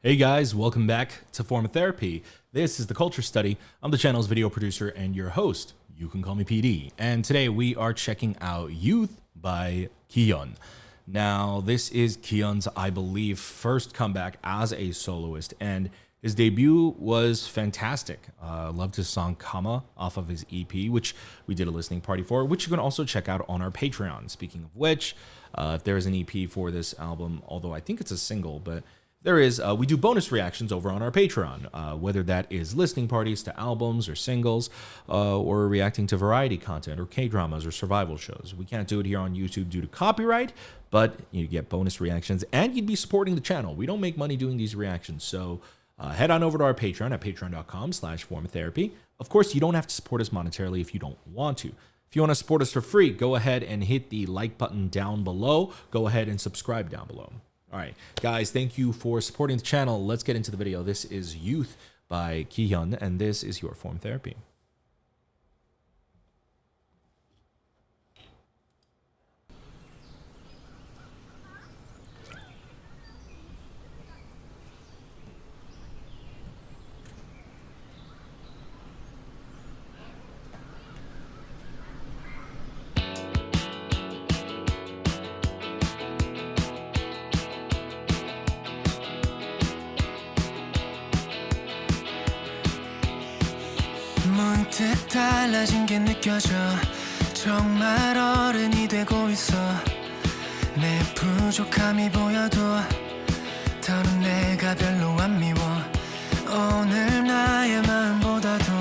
Hey guys, welcome back to Form of Therapy. This is the Culture Study. I'm the channel's video producer and your host. You can call me PD. And today we are checking out Youth by KIHYUN. Now, this is KIHYUN's, I believe, first comeback as a soloist, and his debut was fantastic. Loved his song Kama off of his EP, which we did a listening party for, which you can also check out on our Patreon. Speaking of which, if there is an EP for this album, although I think it's a single, but there is, we do bonus reactions over on our Patreon, whether that is listening parties to albums or singles, or reacting to variety content or K-dramas or survival shows. We can't do it here on YouTube due to copyright, but you get bonus reactions and you'd be supporting the channel. We don't make money doing these reactions, so head on over to our Patreon at patreon.com/formatherapy. Of course, you don't have to support us monetarily if you don't want to. If you want to support us for free, go ahead and hit the like button down below. Go ahead and subscribe down below. All right, guys, thank you for supporting the channel. Let's get into the video. This is Youth by KIHYUN, and this is your Form Therapy. 문득 달라진 게 느껴져 정말 어른이 되고 있어 내 부족함이 보여도 더는 내가 별로 안 미워 오늘 나의 마음보다도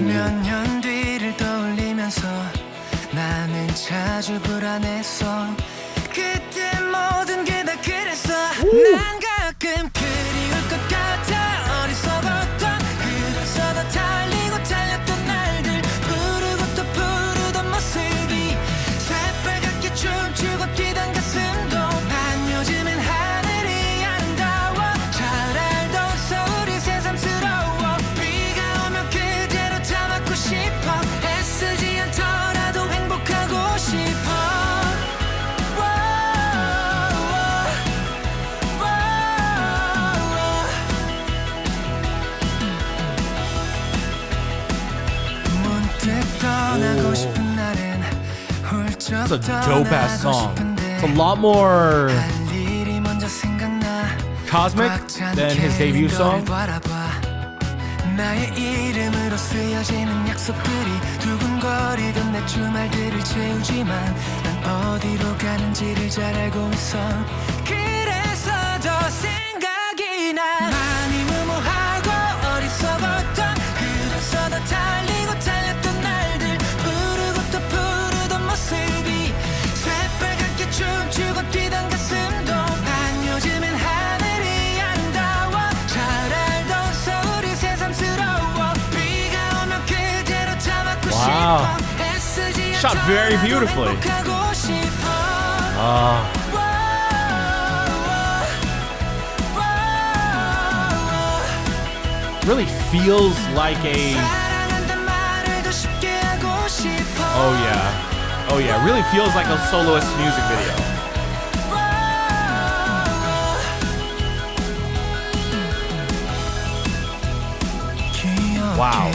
몇 년 뒤를 떠올리면서 나는 자주 불안했어 그때 모든 게 다 그랬어 난 가끔 그리울 것 같아 어리석었던 그래서 더 달리고 달렸던 날들 부르고 또 부르던 모습이 새빨갛게 춤추고 뛰던 가슴도 난 요즘엔 하늘이 아름다워 잘 알던 서울이 새삼스러워 비가 오면 그대로 다 맞고 싶어 애쓰지 않더라도 행복하고 싶어 It's a dope ass song. It's a lot more cosmic than his debut song. 나의 이름으로 쓰여지는 약속들이 두근거리던 내 주말들을 채우지만 난 어디로 가는지를 잘 알고 있어 그래서 더 생각이 나 많이 무모하고 어리석었던 그래서 더 달리고 달렸던 날들 부르고 또 부르던 모습이 새빨갛게 춤추고 뛰던 가슴도 난 요즘엔 하늘이 아름다워 잘 알던 서울이 새삼스러워 비가 오면 그대로 다 맞고 Wow. 싶어 애쓰지 Shot very beautifully. 행복하고 싶어 Really feels like a oh yeah, really feels like a soloist music video. Wow.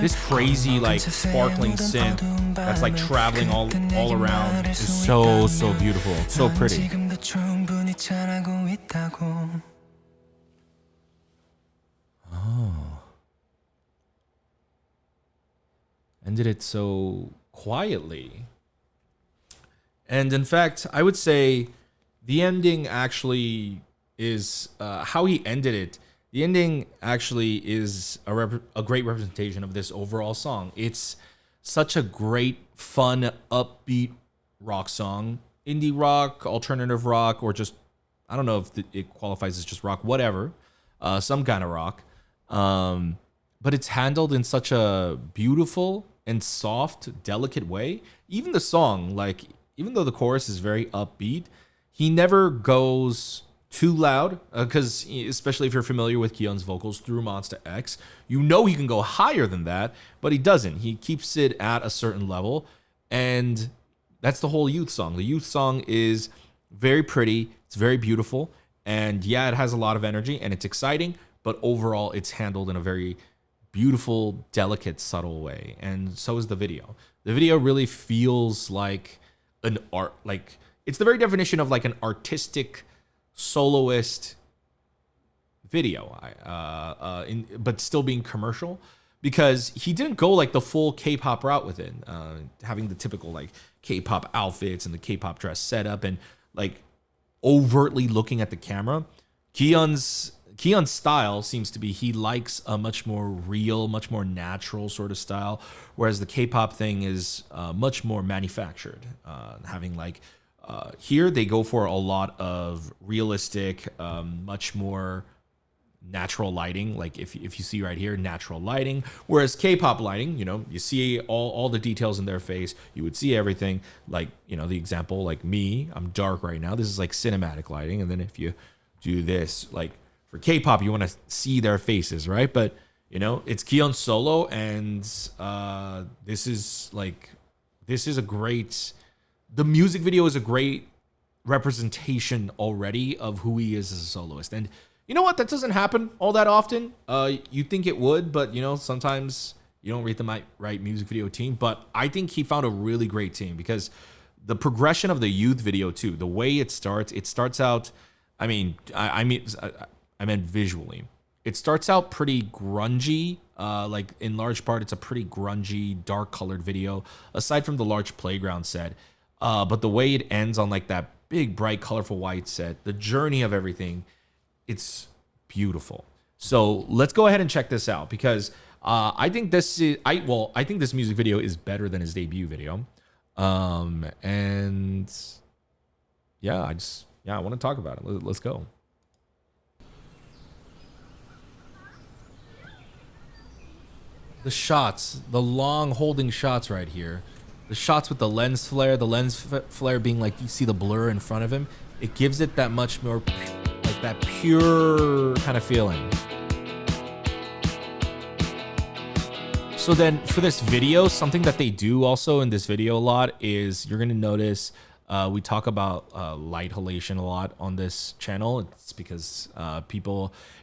This crazy like sparkling synth that's like traveling all around is so beautiful, so pretty. Ended it so quietly. And in fact, I would say the ending actually is how he ended it. The ending actually is a great representation of this overall song. It's such a great, fun, upbeat rock song. Indie rock, alternative rock, or just, I don't know if it qualifies as just rock, whatever. Some kind of rock. But it's handled in such a beautiful and soft, delicate way. Even the song, like, even though the chorus is very upbeat, he never goes too loud, because especially if you're familiar with KIHYUN's vocals through Monsta X, you know he can go higher than that, but he doesn't. He keeps it at a certain level, and that's the whole Youth song. The Youth song is very pretty. It's very beautiful. And yeah, it has a lot of energy and it's exciting, but overall it's handled in a very beautiful, delicate, subtle way. And so is the video. The video really feels like an art, like it's the very definition of like an artistic soloist video, but still being commercial, because he didn't go like the full K-pop route with it, having the typical like K-pop outfits and the K-pop dress setup and like overtly looking at the camera. KIHYUN's style seems to be he likes a much more real, much more natural sort of style, whereas the K-pop thing is much more manufactured, having like here they go for a lot of realistic, much more natural lighting. Like if you see right here, natural lighting, whereas K-pop lighting, you know, you see all the details in their face, you would see everything. Like, you know, the example, like me, I'm dark right now, this is like cinematic lighting, and then if you do this, like for K-pop, you want to see their faces, right? But you know, it's KIHYUN solo, and this is a great, the music video is a great representation already of who he is as a soloist. And you know what? That doesn't happen all that often. You think it would, but you know, sometimes you don't read the right music video team. But I think he found a really great team, because the progression of the youth video too, the way it starts out. I meant visually. It starts out pretty grungy. Like in large part, it's a pretty grungy, dark colored video, aside from the large playground set. But the way it ends on like that big, bright, colorful white set, the journey of everything, it's beautiful. So let's go ahead and check this out, because I think this music video is better than his debut video. And yeah, I want to talk about it. Let's go. The shots, the long holding shots right here, the shots with the lens flare being like, you see the blur in front of him, it gives it that much more like that pure kind of feeling. So then for this video, something that they do also in this video a lot is you're gonna notice we talk about light halation a lot on this channel. It's because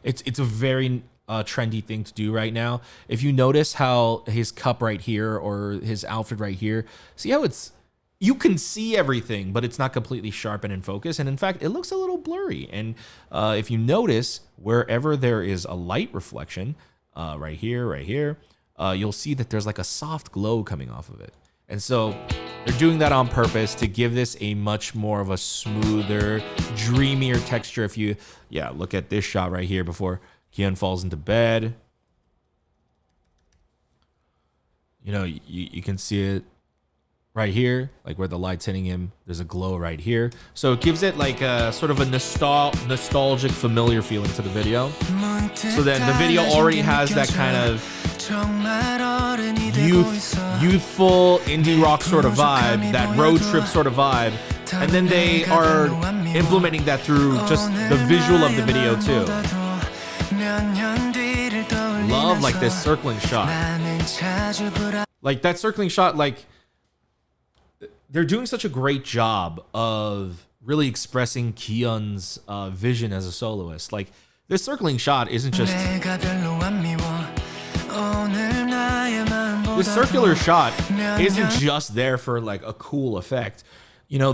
it's a very trendy thing to do right now. If you notice how his cup right here or his outfit right here, see how you can see everything, but it's not completely sharp and in focus. And in fact, it looks a little blurry. And if you notice, wherever there is a light reflection, right here, you'll see that there's like a soft glow coming off of it. And so they're doing that on purpose to give this a much more of a smoother, dreamier texture. If you, look at this shot right here before KIHYUN falls into bed. You know, you can see it right here, like where the light's hitting him. There's a glow right here. So it gives it like a sort of a nostalgic, familiar feeling to the video. So then the video already has that kind of youthful indie rock sort of vibe, that road trip sort of vibe. And then they are implementing that through just the visual of the video too. Love like this circling shot. Like that circling shot, like they're doing such a great job of really expressing KIHYUN's vision as a soloist. Like this circling shot isn't just this circular shot isn't just there for like a cool effect. You know,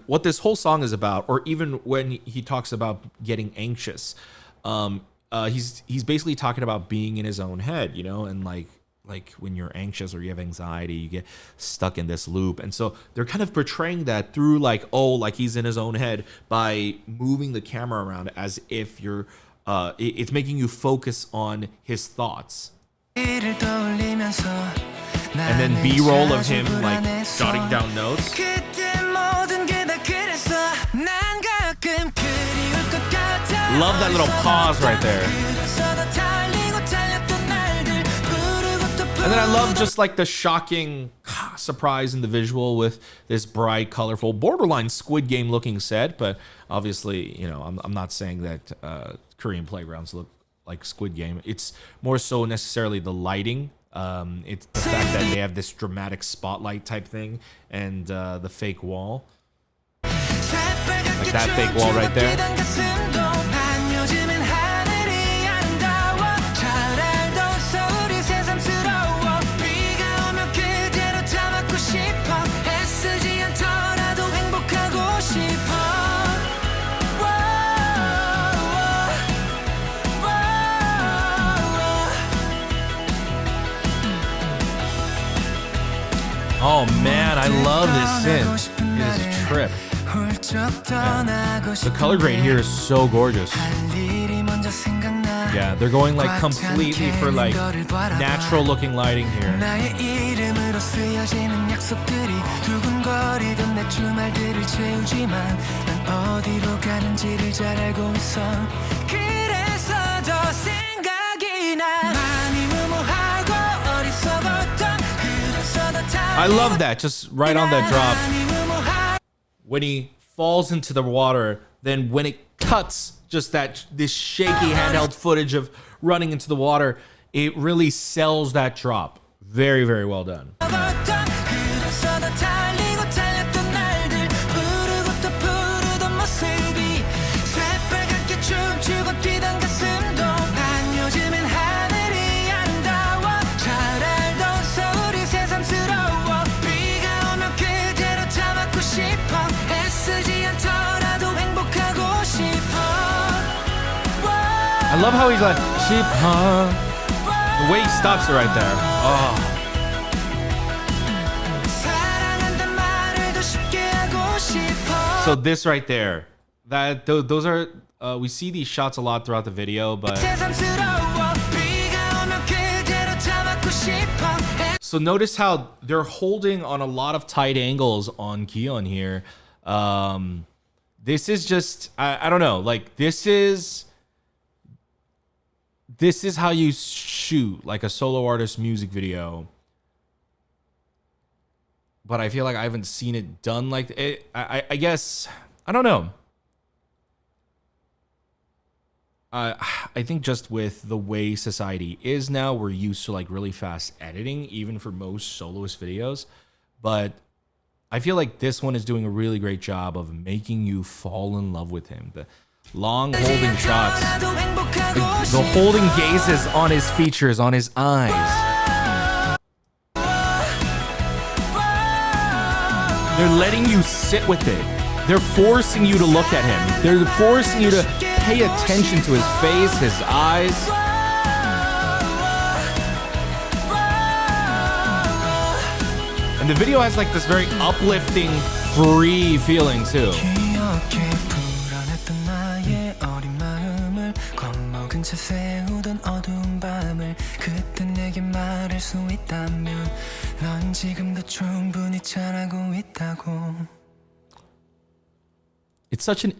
what this whole song is about, or even when he talks about getting anxious, he's basically talking about being in his own head, you know, and like when you're anxious or you have anxiety, you get stuck in this loop. And so they're kind of portraying that through like he's in his own head by moving the camera around as if you're it's making you focus on his thoughts. And then B-roll of him like jotting down notes. Love that little pause right there. And then I love just like the shocking surprise in the visual with this bright, colorful, borderline Squid Game looking set. But obviously, you know, I'm not saying that Korean playgrounds look like Squid Game. It's more so necessarily the lighting. It's the fact that they have this dramatic spotlight type thing and the fake wall. Like that fake wall right there. Oh man, I love this synth. It is a trip. Yeah. The color grade here is so gorgeous. Yeah, they're going like completely for like natural looking lighting here. I love that, just right on that drop. When he falls into the water, then when it cuts, just this shaky handheld footage of running into the water, it really sells that drop. Very, very well done. I love how he's like, sheep, huh? The way he stops it right there. Oh. So this right there, those are, we see these shots a lot throughout the video, but. So notice how they're holding on a lot of tight angles on KIHYUN here. This is just, I don't know, like this is how you shoot like a solo artist music video. But I feel like I haven't seen it done like it. I guess, I don't know. I think just with the way society is now, we're used to like really fast editing, even for most soloist videos. But I feel like this one is doing a really great job of making you fall in love with him. The long holding shots, the holding gazes on his features, on his eyes. They're letting you sit with it. They're forcing you to look at him. They're forcing you to pay attention to his face, his eyes. And the video has like this very uplifting, free feeling too. It's such an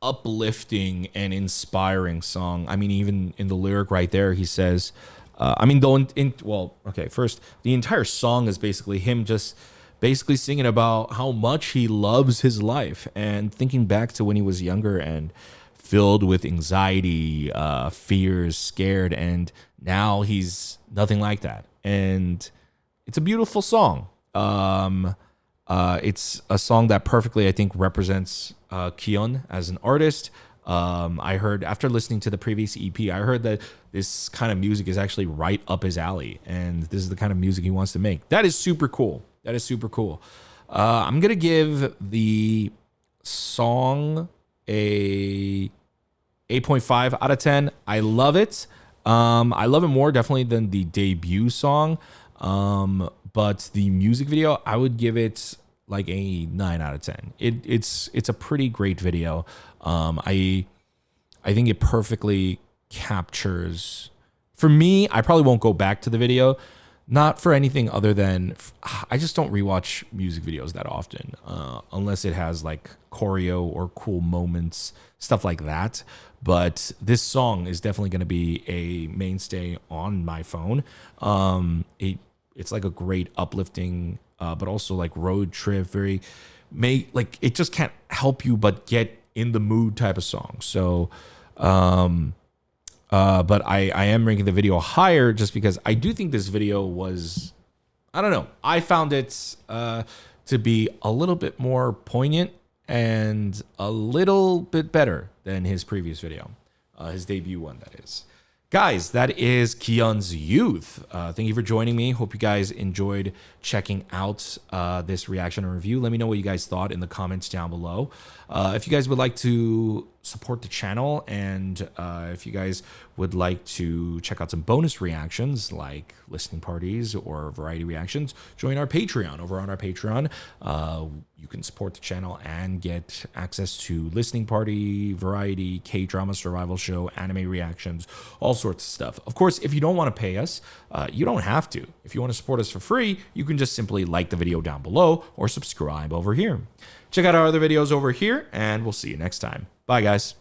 uplifting and inspiring song. I mean, even in the lyric right there, he says, first, the entire song is basically him just basically singing about how much he loves his life and thinking back to when he was younger and filled with anxiety, fears, scared, and now he's nothing like that. And it's a beautiful song. It's a song that perfectly, I think, represents KIHYUN as an artist. I heard, after listening to the previous EP, I heard that this kind of music is actually right up his alley, and this is the kind of music he wants to make. That is super cool. That is super cool. I'm going to give the song a 8.5 out of 10. I love it. I love it more definitely than the debut song. But the music video, I would give it like a 9 out of 10. It's a pretty great video. I think it perfectly captures, for me, I probably won't go back to the video, not for anything other than, I just don't rewatch music videos that often, unless it has like choreo or cool moments, stuff like that. But this song is definitely going to be a mainstay on my phone. It's like a great uplifting, but also like road trip, it just can't help you but get in the mood type of song. So, but I am ranking the video higher just because I do think this video was, I don't know, I found it to be a little bit more poignant and a little bit better than his previous video, his debut one, that is. Guys, that is KIHYUN's Youth. Thank you for joining me. Hope you guys enjoyed checking out this reaction and review. Let me know what you guys thought in the comments down below. If you guys would like to support the channel, and if you guys would like to check out some bonus reactions like listening parties or variety reactions, join our Patreon. Over on our Patreon, you can support the channel and get access to listening party, variety, K-drama survival show, anime reactions, all sorts of stuff. Of course, if you don't want to pay us, you don't have to. If you want to support us for free, you can just simply like the video down below or subscribe over here. Check out our other videos over here, and we'll see you next time. Bye, guys.